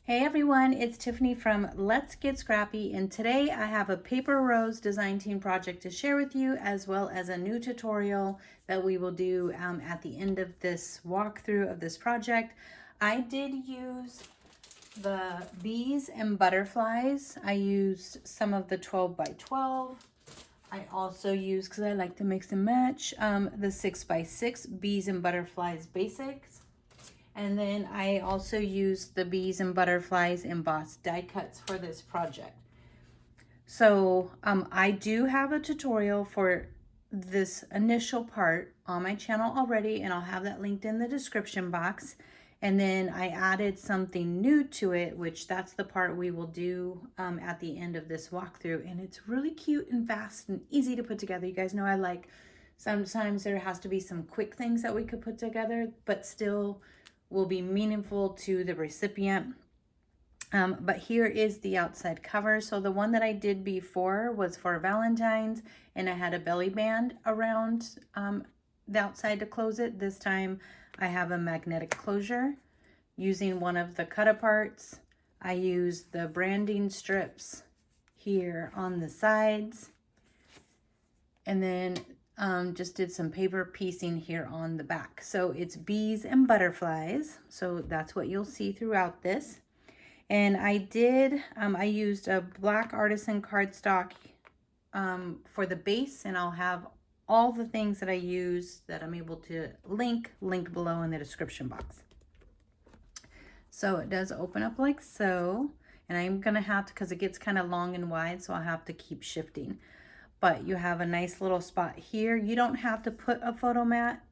Hey everyone, it's Tiffany from Let's Get Scrappy, and today I have a paper rose design team project to share with you, as well as a new tutorial that we will do at the end of this walkthrough of this project. I did use the bees and butterflies. I used some of the 12 by 12. I also used, because I like to mix and match, the 6 by 6 bees and butterflies basics. And then I also used the bees and butterflies embossed die cuts for this project. So I do have a tutorial for this initial part on my channel already, and I'll have that linked in the description box. And then I added something new to it, which that's the part we will do at the end of this walkthrough. And it's really cute and fast and easy to put together. You guys know I like, sometimes there has to be some quick things that we could put together, but still will be meaningful to the recipient. But here is the outside cover. So the one that I did before was for Valentine's, and I had a belly band around the outside to close it. This time I have a magnetic closure using one of the cut aparts. I used the branding strips here on the sides, and then just did some paper piecing here on the back. So it's bees and butterflies. So that's what you'll see throughout this. And I used a black artisan cardstock for the base, and I'll have all the things that I use that I'm able to link below in the description box. So it does open up like so, and I'm gonna have to, because it gets kind of long and wide, so I'll have to keep shifting. But you have a nice little spot here. You don't have to put a photo mat.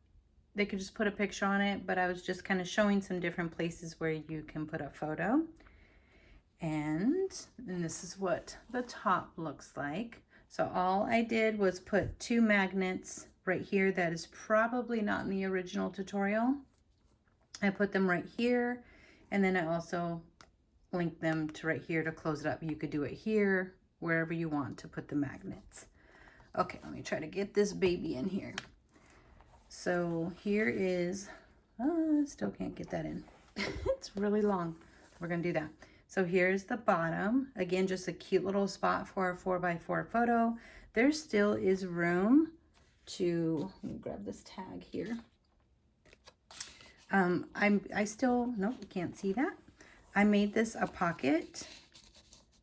They could just put a picture on it, but I was just kind of showing some different places where you can put a photo. And this is what the top looks like. So all I did was put 2 magnets right here. That is probably not in the original tutorial. I put them right here, and then I also linked them to right here to close it up. You could do it here, wherever you want to put the magnets. Okay, let me try to get this baby in here. So here is, still can't get that in. It's really long. We're gonna do that. So here's the bottom. Again, just a cute little spot for a 4x4 photo. There still is room to, let me grab this tag here. I still, nope, you can't see that. I made this a pocket.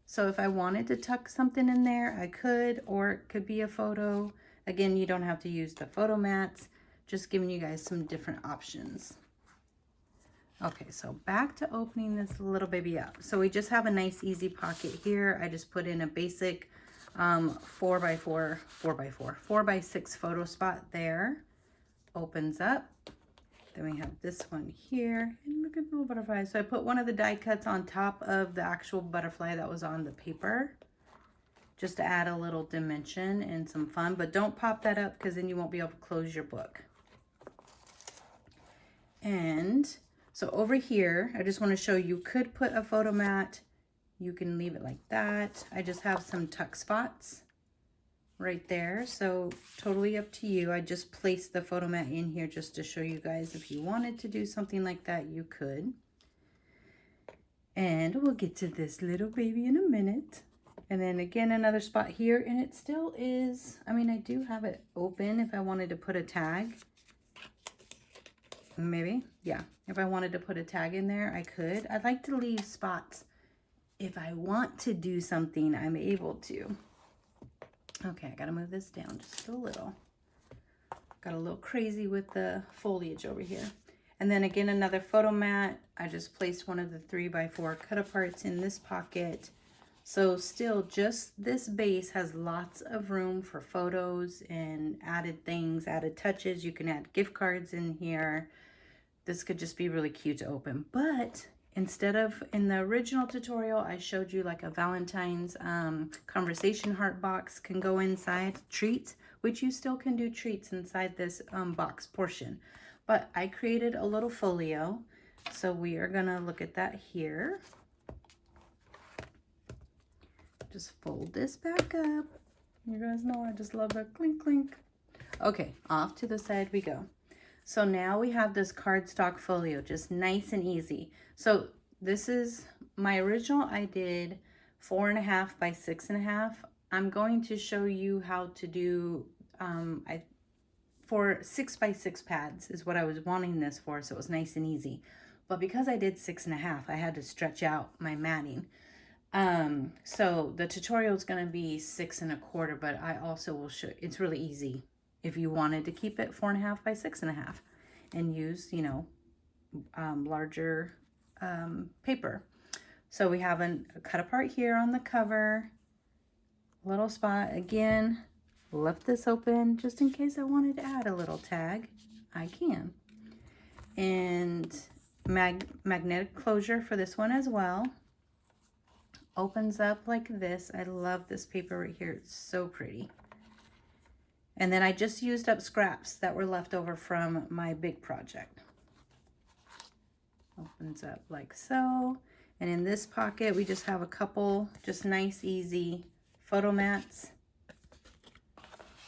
So if I wanted to tuck something in there, I could, or it could be a photo. Again, you don't have to use the photo mats, just giving you guys some different options. Okay, so back to opening this little baby up. So we just have a nice easy pocket here. I just put in a basic 4x6 photo spot there. Opens up. Then we have this one here, and look at the little butterfly. So I put one of the die cuts on top of the actual butterfly that was on the paper, just to add a little dimension and some fun. But don't pop that up, because then you won't be able to close your book. And so over here, I just want to show you could put a photo mat. You can leave it like that. I just have some tuck spots right there, so totally up to you. I just placed the photo mat in here just to show you guys if you wanted to do something like that, you could. And we'll get to this little baby in a minute. And then again, another spot here, and it still is, I mean, I do have it open if I wanted to put a tag. Maybe, yeah, if I wanted to put a tag in there, I could. I'd like to leave spots. If I want to do something, I'm able to. Okay, I gotta move this down just a little. Got a little crazy with the foliage over here. And then again, another photo mat. I just placed one of the 3x4 cut aparts in this pocket. So still, just this base has lots of room for photos and added things, added touches. You can add gift cards in here. This could just be really cute to open. But instead of, in the original tutorial, I showed you like a Valentine's conversation heart box can go inside treats, which you still can do treats inside this box portion. But I created a little folio, so we are gonna look at that here. Just fold this back up. You guys know I just love that clink clink. Okay, off to the side we go. So now we have this cardstock folio, just nice and easy. So this is my original I did 4.5 by 6.5. I'm going to show you how to do, for 6 by 6 pads is what I was wanting this for, so it was nice and easy. But because I did 6.5, I had to stretch out my matting. So the tutorial is going to be 6.25, but I also will show, it's really easy if you wanted to keep it 4.5 by 6.5 and use, you know, larger paper. So we have a cut apart here on the cover, little spot. Again, left this open just in case I wanted to add a little tag. I can. And magnetic closure for this one as well. Opens up like this. I love this paper right here. It's so pretty. And then I just used up scraps that were left over from my big project. Opens up like so. And in this pocket, we just have a couple just nice, easy photo mats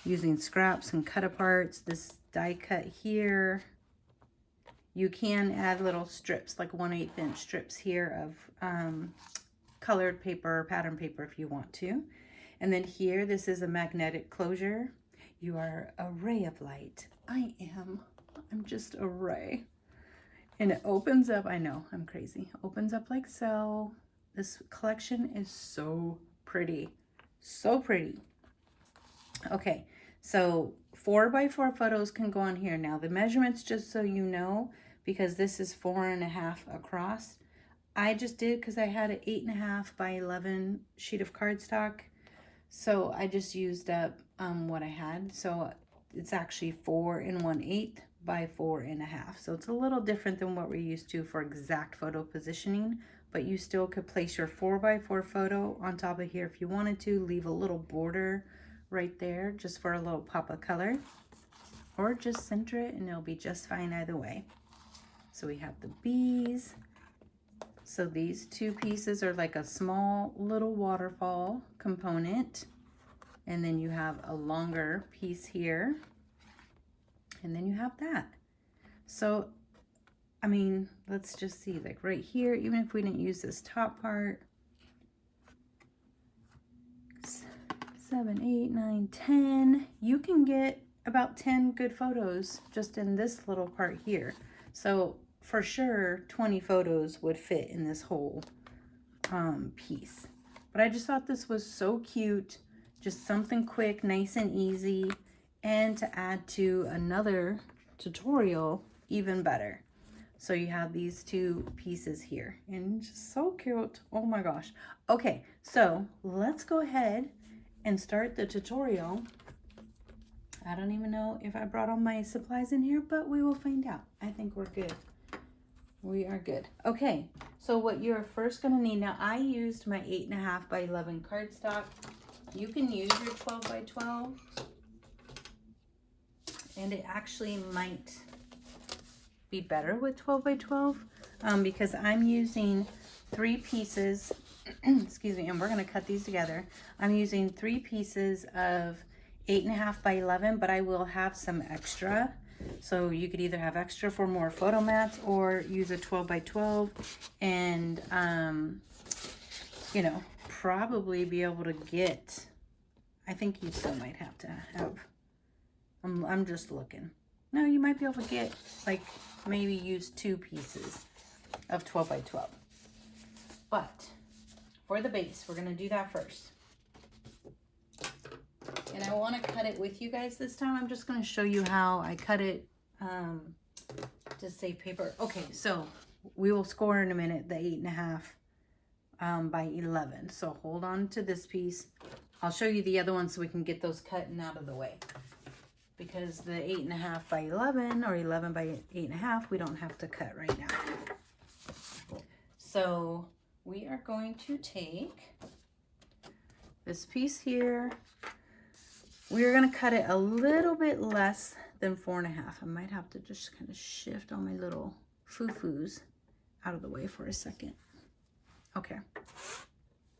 using scraps and cut aparts. This die cut here. You can add little strips, like 1/8 inch strips here of colored paper, pattern paper if you want to. And then here, this is a magnetic closure. You are a ray of light. I am. I'm just a ray. And it opens up, I know, I'm crazy. Opens up like so. This collection is so pretty. So pretty. Okay, so 4x4 photos can go on here. Now the measurements, just so you know, because this is 4.5 across, I just did because I had an 8.5 by 11 sheet of cardstock. So I just used up what I had. So it's actually 4 1/8 by 4.5. So it's a little different than what we're used to for exact photo positioning, but you still could place your 4x4 photo on top of here if you wanted to. Leave a little border right there just for a little pop of color, or just center it and it'll be just fine either way. So we have the bees. So these two pieces are like a small little waterfall component. And then you have a longer piece here. And then you have that. So, I mean, let's just see, like right here, even if we didn't use this top part, 7, 8, 9, 10, you can get about 10 good photos just in this little part here. So for sure, 20 photos would fit in this whole piece. But I just thought this was so cute. Just something quick, nice and easy. And to add to another tutorial, even better. So you have these two pieces here. And just so cute. Oh my gosh. Okay, so let's go ahead and start the tutorial. I don't even know if I brought all my supplies in here, but we will find out. I think we're good. We are good. Okay, so what you're first gonna need, now I used my 8.5 by 11 cardstock. You can use your 12 by 12, and it actually might be better with 12 by 12 because I'm using 3 pieces, excuse me, and we're gonna cut these together. I'm using 3 pieces of 8.5 by 11, but I will have some extra. So you could either have extra for more photo mats or use a 12 by 12 and, you know, probably be able to get, I think you still might have to have, I'm just looking. No, you might be able to get, like, maybe use 2 pieces of 12 by 12. But for the base, we're going to do that first. And I want to cut it with you guys this time. I'm just going to show you how I cut it to save paper. Okay, so we will score in a minute the 8.5 by 11. So hold on to this piece. I'll show you the other one so we can get those cut and out of the way. Because the 8.5 by 11 or 11 by 8.5, we don't have to cut right now. So we are going to take this piece here. We're going to cut it a little bit less than 4.5. I might have to just kind of shift all my little foo-foos out of the way for a second. Okay.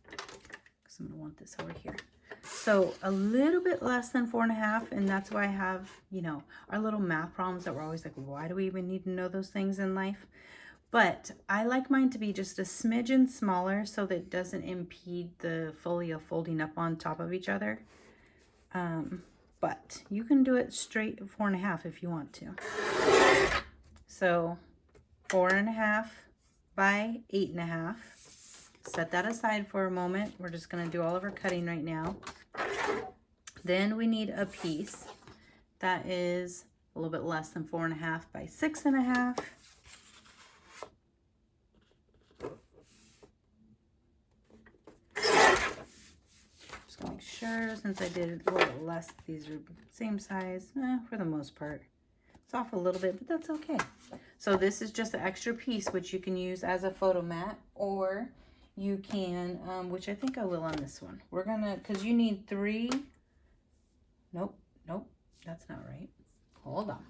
Because I'm going to want this over here. So a little bit less than 4.5, and that's why I have, you know, our little math problems that we're always like, why do we even need to know those things in life? But I like mine to be just a smidgen smaller so that it doesn't impede the folio folding up on top of each other. But you can do it straight 4.5 if you want to. So 4.5 by 8.5. Set that aside for a moment. We're just going to do all of our cutting right now. Then we need a piece that is a little bit less than 4.5 by 6.5. Just gonna make sure, since I did a little bit less, these are same size for the most part. It's off a little bit, but that's okay. So this is just an extra piece which you can use as a photo mat, or you can, which I think I will on this one. We're gonna, because you need 3. Nope, that's not right. Hold on.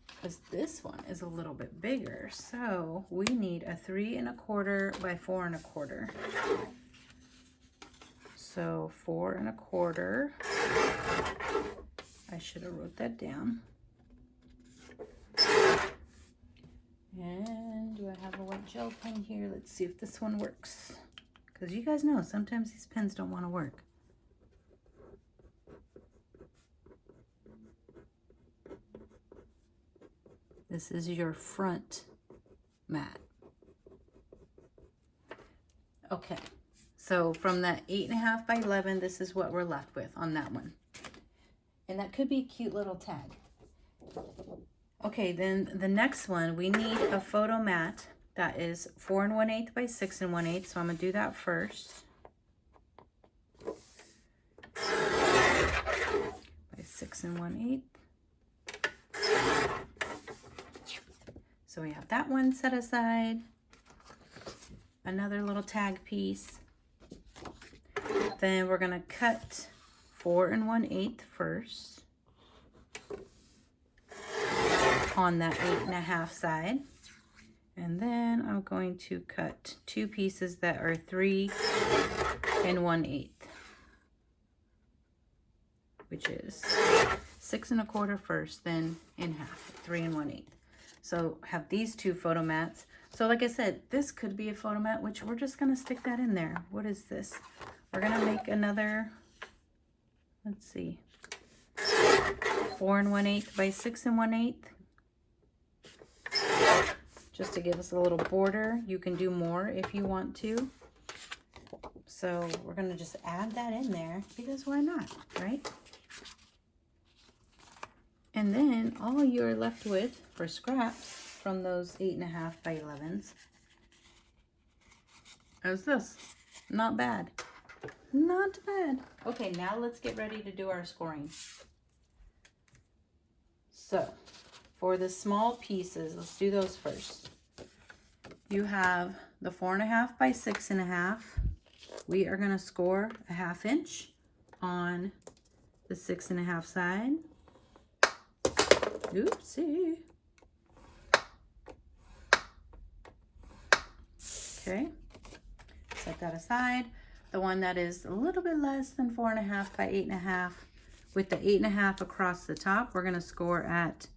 Because this one is a little bit bigger. So we need a 3.25 by 4.25. So 4.25. I should have wrote that down. And do I have a white gel pen here? Let's see if this one works. Because you guys know sometimes these pens don't want to work. This is your front mat. Okay, so from that 8.5 by 11, this is what we're left with on that one. And that could be a cute little tag. Okay, then the next one, we need a photo mat that is 4 1/8 by 6 1/8. So I'm gonna do that first. By 6 1/8. So we have that one set aside. Another little tag piece. Then we're gonna cut 4 1/8 first on that 8.5 side. And then I'm going to cut 2 pieces that are 3 1/8, which is 6 1/4 first, then in half, 3 1/8. So have these 2 photo mats. So like I said, this could be a photo mat, which we're just gonna stick that in there. What is this? We're gonna make another, let's see, 4 1/8 by 6 1/8. Just to give us a little border. You can do more if you want to. So we're gonna just add that in there because why not, right? And then all you're left with for scraps from those 8.5 by 11s is this. Not bad. Not bad. Okay, now let's get ready to do our scoring. So for the small pieces, let's do those first. You have the 4.5 by 6.5. We are going to score a 1/2 inch on the 6.5 side. Oopsie. Okay, set that aside. The one that is a little bit less than 4.5 by 8.5, with the 8.5 across the top, we're going to score at,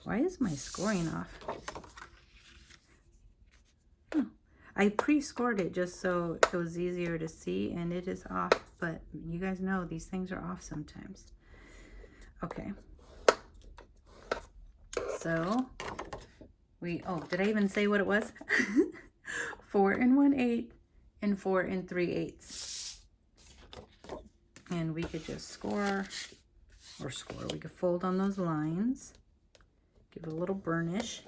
why is my scoring off? I pre-scored it just so it was easier to see, and it is off, but you guys know these things are off sometimes. Okay. So did I even say what it was? 4 1/8 and 4 3/8. And we could just we could fold on those lines, give it a little burnish.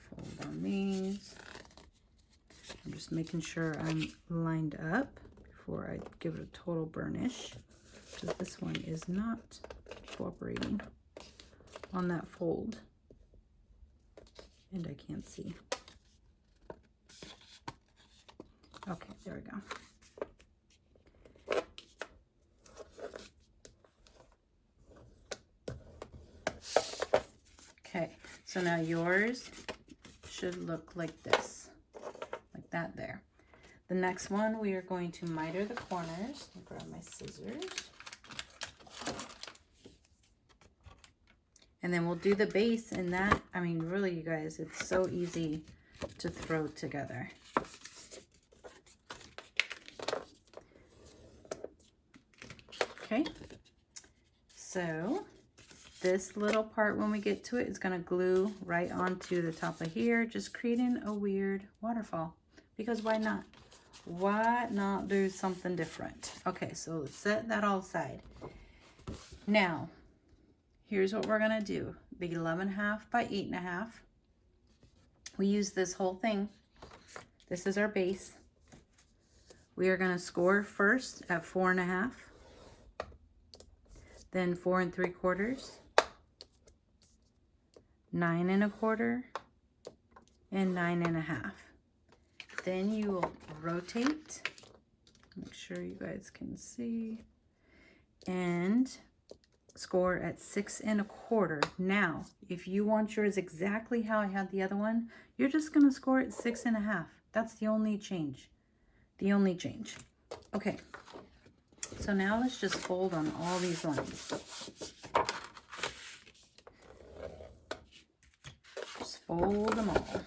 Fold on these. I'm just making sure I'm lined up before I give it a total burnish, because this one is not cooperating on that fold, and I can't see. Okay, there we go. Okay, so now yours should look like this, like that there. The next one, we are going to miter the corners. I'll grab my scissors. And then we'll do the base, and that, I mean, really, you guys, it's so easy to throw together. Okay, so this little part, when we get to it, is going to glue right onto the top of here, just creating a weird waterfall. Because why not? Why not do something different? Okay, so let's set that all aside. Now, here's what we're going to do. The 11.5 by 8.5. We use this whole thing. This is our base. We are going to score first at 4.5. Then 4 3/4, 9 1/4, and 9 1/2. Then you will rotate, make sure you guys can see, and score at 6 1/4. Now, if you want yours exactly how I had the other one, you're just going to score at 6 1/2. That's the only change. The only change. Okay. So now let's just fold on all these lines. Just fold them all.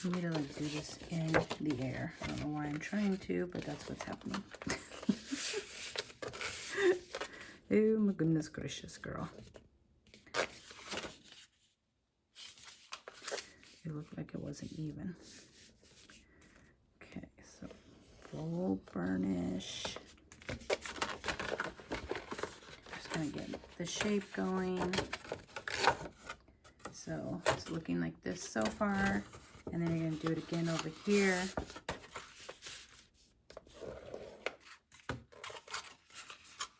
For me to like do this in the air. I don't know why I'm trying to, but that's what's happening. Oh my goodness gracious, girl. It looked like it wasn't even. Okay, so full burnish. Just gonna get the shape going. So it's looking like this so far. And then you're going to do it again over here.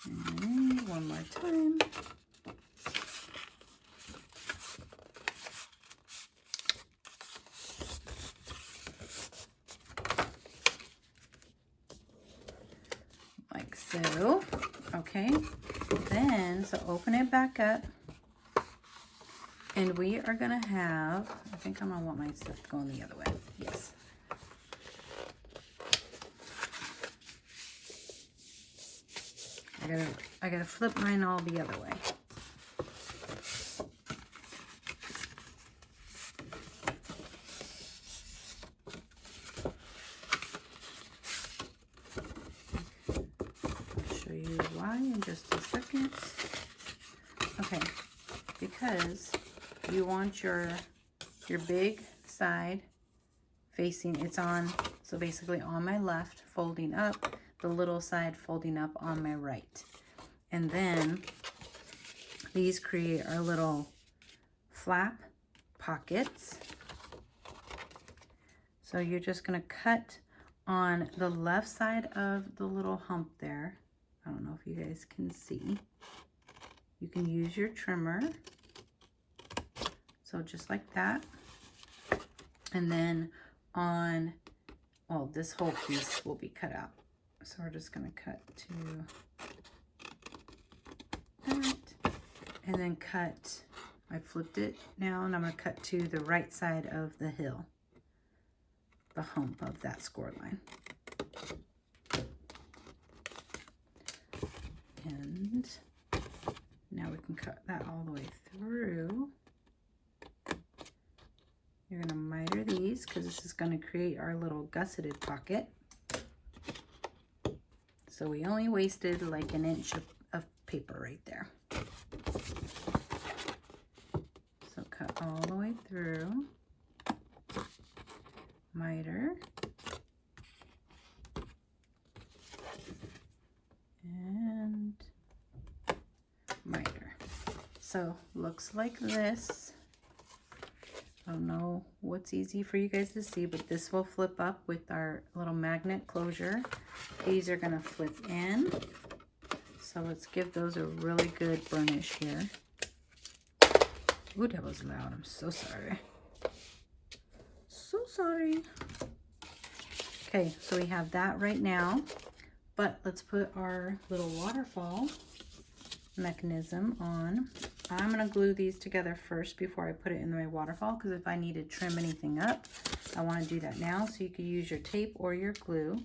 And one more time. Like so. Okay. Then, so open it back up. And we are going to have, I think I'm going to want my stuff going the other way. Yes. I gotta flip mine all the other way. I'll show you why in just a second. Okay, because you want your big side facing, it's on, so basically on my left, folding up, the little side folding up on my right. And then these create our little flap pockets. So you're just gonna cut on the left side of the little hump there. I don't know if you guys can see. You can use your trimmer. So just like that. And then on, well, this whole piece will be cut out. So we're just going to cut to that. And then cut, I flipped it now, and I'm going to cut to the right side of the hill. The hump of that score line. And now we can cut that all the way through. You're going to miter these because this is going to create our little gusseted pocket. So we only wasted like an inch of paper right there. So cut all the way through. Miter. And miter. So looks like this. I don't know what's easy for you guys to see, but this will flip up with our little magnet closure. These are going to flip in. So let's give those a really good burnish here. Ooh, that was loud. I'm so sorry. So sorry. Okay, so we have that right now. But let's put our little waterfall. mechanism on. I'm going to glue these together first before I put it in my waterfall, because if I need to trim anything up, I want to do that now. So you could use your tape or your glue.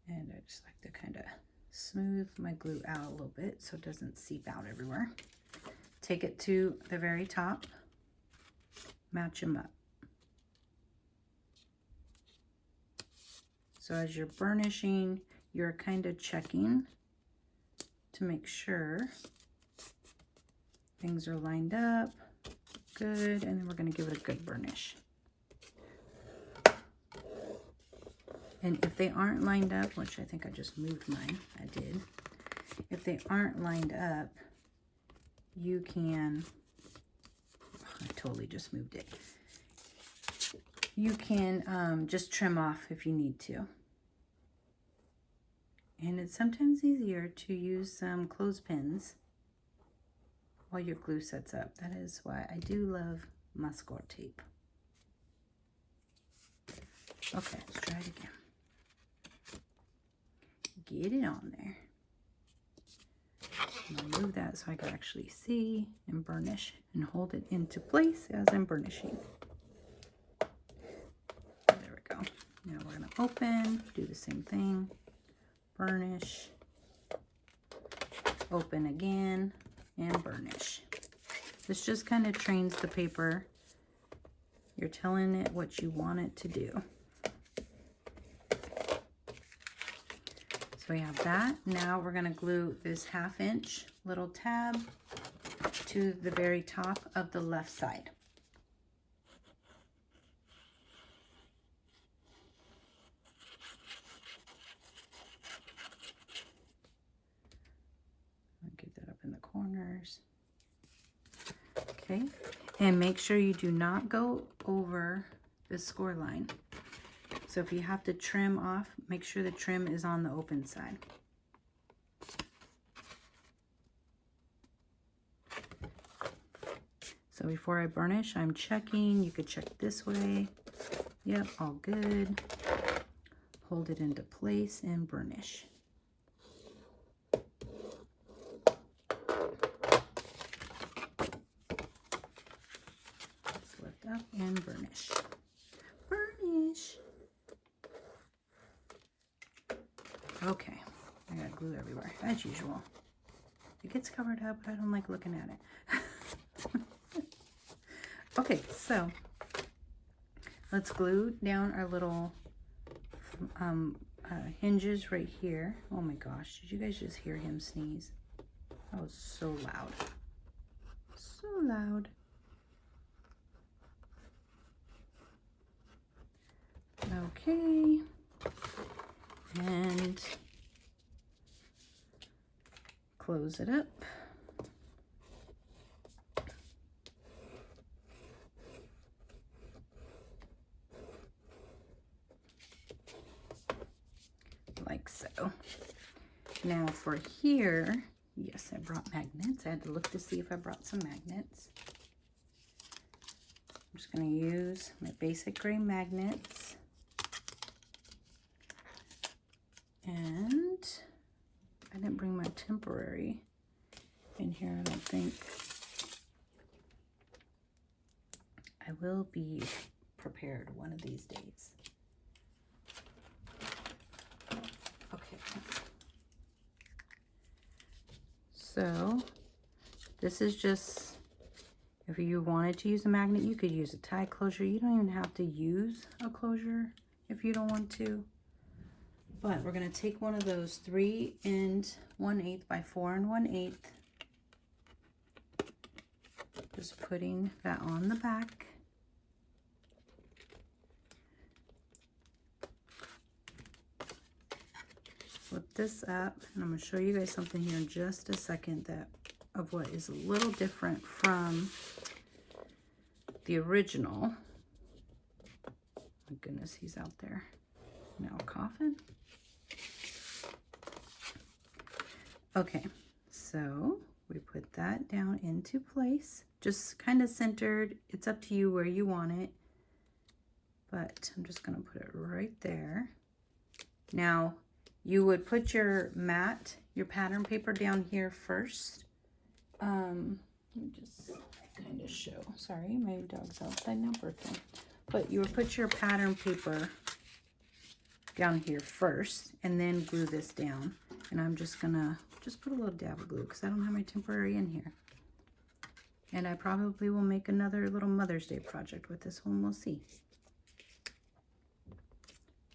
And I just like to kind of smooth my glue out a little bit so it doesn't seep out everywhere. Take it to the very top, match them up. So as you're burnishing, you're kind of checking to make sure things are lined up good, and then we're going to give it a good burnish. And if they aren't lined up, which I think I just moved mine, I did. If they aren't lined up, you can, I totally just moved it. You can just trim off if you need to. And it's sometimes easier to use some clothespins while your glue sets up. That is why I do love mascara tape. Okay, let's try it again. Get it on there. I'll move that so I can actually see and burnish and hold it into place as I'm burnishing. There we go. Now we're going to open, do the same thing, burnish, open again, and burnish. This just kind of trains the paper. You're telling it what you want it to do. So we have that. Now we're going to glue this 1/2 inch little tab to the very top of the left side. I'll get that up in the corners. Okay, and make sure you do not go over the score line. So if you have to trim off, make sure the trim is on the open side. So before I burnish, I'm checking. You could check this way. Yep, all good. Hold it into place and burnish. Let's lift up and burnish. Burnish. Okay, I got glue everywhere, as usual. It gets covered up, but I don't like looking at it. Okay, so let's glue down our little hinges right here. Oh my gosh, did you guys just hear him sneeze? That was so loud. So loud. Okay. And close it up. Like so. Now for here, yes, I brought magnets. I had to look to see if I brought some magnets. I'm just going to use my basic gray magnets. And I didn't bring my temporary in here, I don't think. I will be prepared one of these days. Okay. So this is just, if you wanted to use a magnet, you could use a tie closure. You don't even have to use a closure if you don't want to. But we're going to take one of those 3 1/8 by 4 1/8. Just putting that on the back. Flip this up, and I'm going to show you guys something here in just a second of what is a little different from the original. My goodness, he's out there now coughing. Okay, so we put that down into place, just kind of centered. It's up to you where you want it, but I'm just gonna put it right there. Now you would put your mat, your pattern paper down here first. Let me just kind of show. Sorry, my dog's outside now barking. But you would put your pattern paper down here first and then glue this down. And I'm just gonna put a little dab of glue because I don't have my temporary in here. And I probably will make another little Mother's Day project with this one. We'll see.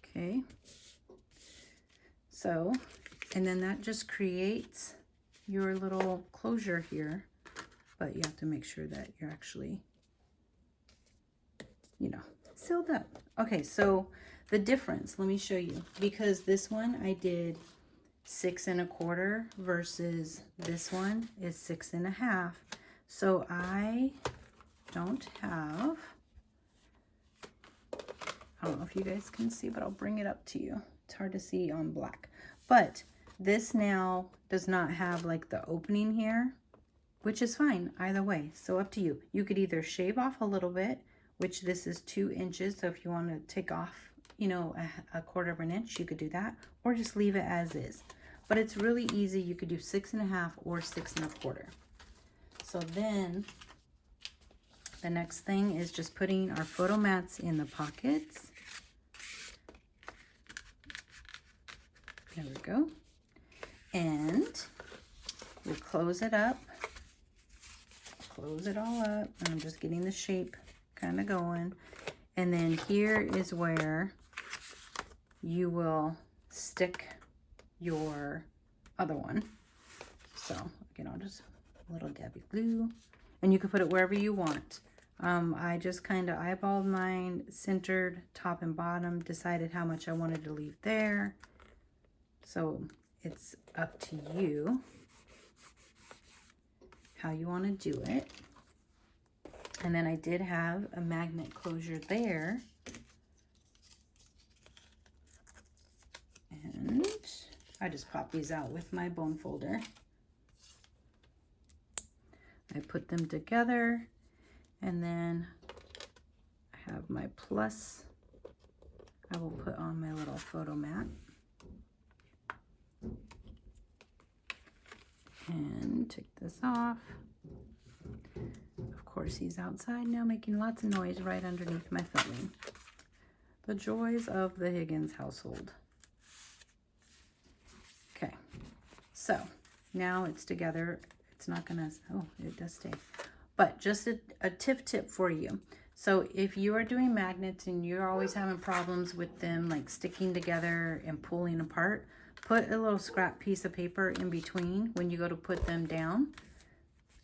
Okay. So, and then that just creates your little closure here. But you have to make sure that you're actually, you know, sealed up. Okay, so the difference, let me show you. Because this one I did 6 1/4 versus this one is 6 1/2. So I don't have, I don't know if you guys can see, but I'll bring it up to you. It's hard to see on black. But this now does not have like the opening here, which is fine either way. So up to you. You could either shave off a little bit, which this is 2 inches. So if you want to take off, you know, a 1/4 inch, you could do that, or just leave it as is. But it's really easy. You could do 6 1/2 or 6 1/4. So then the next thing is just putting our photo mats in the pockets. There we go. And we close it up. Close it all up. And I'm just getting the shape kind of going. And then here is where you will stick your other one. So again, I'll just a little dab of glue, and you can put it wherever you want. I just kind of eyeballed mine, centered top and bottom, decided how much I wanted to leave there. So it's up to you how you want to do it. And then I did have a magnet closure there. And I just pop these out with my bone folder. I put them together, and then I have my plus I will put on my little photo mat. And take this off. Of course, he's outside now making lots of noise right underneath my filming. The joys of the Higgins household. Okay, so now it's together. It's not gonna, oh, it does stay. But just a tip for you. So if you are doing magnets and you're always having problems with them like sticking together and pulling apart, put a little scrap piece of paper in between when you go to put them down.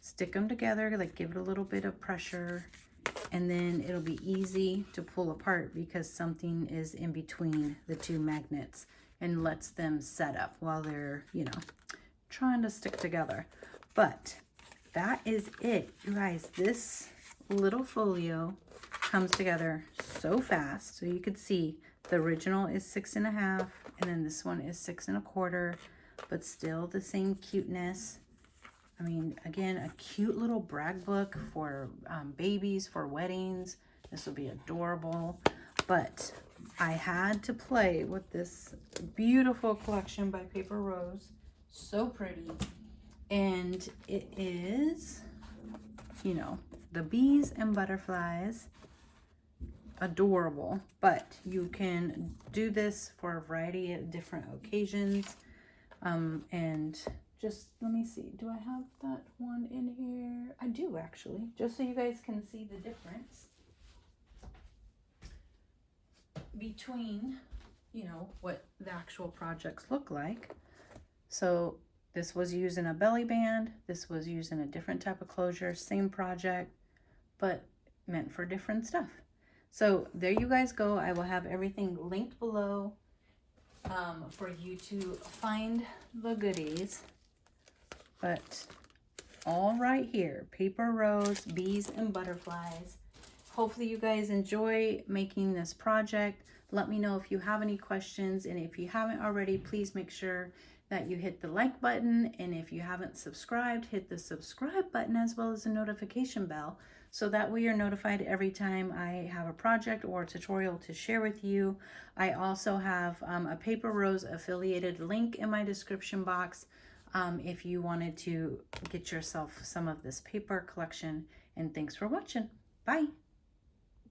Stick them together, like give it a little bit of pressure, and then it'll be easy to pull apart because something is in between the two magnets and lets them set up while they're, you know, trying to stick together. But that is it, you guys. This little folio comes together so fast. So you could see the original is 6 1/2, and then this one is 6 1/4, but still the same cuteness. I mean, again, a cute little brag book for babies, for weddings. This will be adorable. But I had to play with this beautiful collection by Paper Rose. So pretty. And it is, you know, the bees and butterflies. Adorable. But you can do this for a variety of different occasions. And just, let me see. Do I have that one in here? I do, actually. Just so you guys can see the difference between, you know, what the actual projects look like. So this was used in a belly band. This was used in a different type of closure. Same project, but meant for different stuff. So there you guys go. I will have everything linked below for you to find the goodies. But all right here, Paper Rose, bees and butterflies. Hopefully you guys enjoy making this project. Let me know if you have any questions, and if you haven't already, please make sure that you hit the like button, and if you haven't subscribed, hit the subscribe button as well as the notification bell, so that way you're notified every time I have a project or a tutorial to share with you. I also have a Paper Rose affiliated link in my description box if you wanted to get yourself some of this paper collection. And thanks for watching. Bye.